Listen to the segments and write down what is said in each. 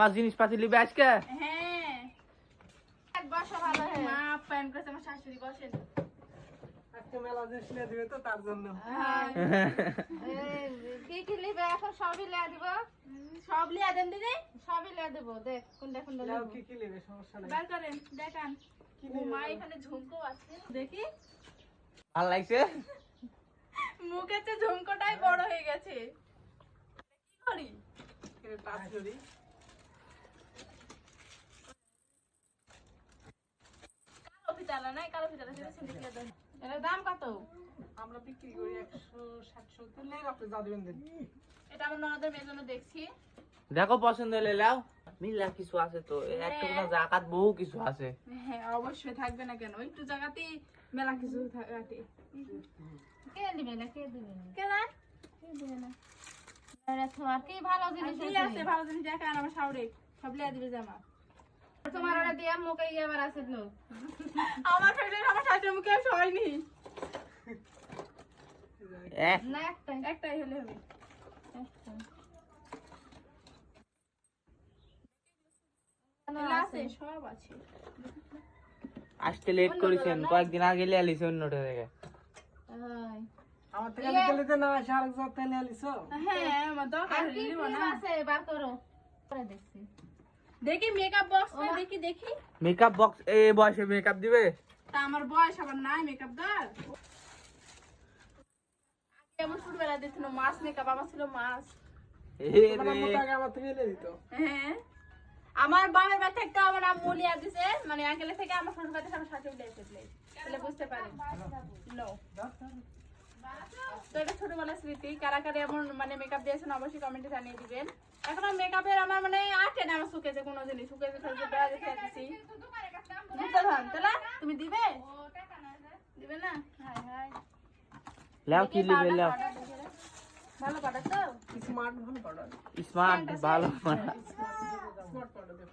পাঁচ জিনিসপাতি নিবে আজকে। হ্যাঁ বসো ভালো হ্যাঁ মা প্যান করেছে আমার শাশুড়ি বসেন আজকে মেলা জিনিস নিয়ে দিবে তো তার জন্য। কি কি নিবে এখন সবই লিয়া দিব সব লিয়া দেন দিদি সবই লিয়া দেব দেখ কোনটা কোনটা লাও নেব কি কি নেবে সমস্যা নাই। বের করেন দেখান কি ও নেবে? মা এখানে ঝুমকো আছে দেখি ভালো লাগছে। মুখের চেয়ে ঝুমকোটাই বড় হয়ে গেছে কি করি এর টাচ করি। কালো ফিতালা নাই কালো ফিতালা সেটা সিন্ডিকেট দেন এর দাম কত আমরা বিক্রি করি 160-70 নেই আপনি যা দিবেন দেন। এটা আমার ননদের মেয়ের জন্য দেখছি দেখো পছন্দ হলে লাও। মিলা কিছু আছে তো একটু না জাকাত বহু কিছু আছে। হ্যাঁ অবশ্যই থাকবে না কেন একটু জায়গাতেই মেলা কিছু থাকে কে দিবে না কে দিবে না কে না কে দিবে না আরে তোমার কি ভালো জিনিস আছে ভালো জিনিস দেখা আর আমার শাওরে সব লিয়া দিবে জামা তোমার ওরা দিয়া মুখে আবার আছে লোক আমার ফেলে আমার শাশুড়ির মুখে আর হয়নি না একটাই হলে হবে আছে সব আছে আসতে লেট করেছেন, কয়েকদিন আগে লিয়ে আলিস অন্যটা থেকে। আমার থেকে নিতে নিতে না আসে আরেক জাত তেলে আলিছো। হ্যাঁ আমার দরকার হইলো না আছে বার করো পরে দেখছি দেখি মেকআপ বক্স দেখি দেখি মেকআপ বক্স এই বয়সে মেকআপ দিবে? তা আমার বয়স আবার নাই মেকআপ দার আগে আমার ছোটবেলা দিছিল মাছ মেকআপ আমার ছিল মাছ তোমার আম্মু তো আগে আমার থেকে এনে দিত। হ্যাঁ আমার বাবার বাড়ি থেকে আমার আম্মু লিয়া দিছে মানে আঙ্কেলের থেকে আমার শ্বশুর বাড়ি থেকে আমার শাশুড়ি লিয়ে এসেছিল তাহলে বুঝতে পারেন নো তো এটা ছোটবেলার স্মৃতি কারা কারা এমন মানে মেকআপ দিয়েছেন অবশ্যই কমেন্টে জানিয়ে দিবেন এখন মেকআপের আমার মানে আটে না আমার শুকেছে কোনো জিনিস শুকেছে ফেলছে দেওয়া দেখে দিছি বুঝতে পারেন তাহলে তুমি দিবে দিবে না হাই হাই লাও কি লিবে লাও। ভালো পাটা তো স্মার্ট ভালো পাউডার। স্মার্ট ভালো। স্মার্ট পাউডার দাও।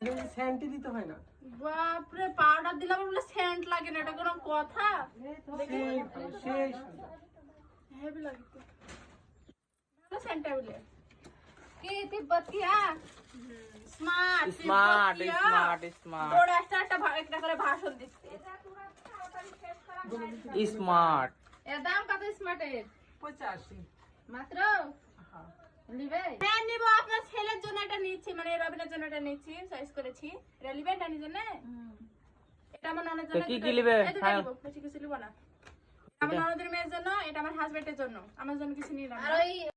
কিন্তু সেন্টি দিতে হয় না। বাপরে পাউডার দিলাম বলে সেন্ট লাগে না এটা কোনো কথা সেই সুন্দর। হেভি লাগে তো ভালো সেন্ট বলে কি তিব্বত কি হ্যাঁ স্মার্ট স্মার্ট স্মার্ট স্মার্ট বড় একটা করে ভাষণ দিচ্ছে স্মার্ট। এর দাম কত স্মার্টের 85। মাত্র হ্যাঁ। নিবে হ্যাঁ নিব আপনার ছেলের জন্য এটা নিচ্ছি মানে রবিনের জন্য এটা নিচ্ছি চয়েস করেছি এটা নিবেন এটা নিজের না এটা আমার ননদের জন্য কি কি নিবে? হ্যাঁ কিছু নিব না আমার ননদের মেয়ের জন্য এটা আমার হাজবেন্ডের জন্য আমার জন্য কিছু নিলাম আর ওই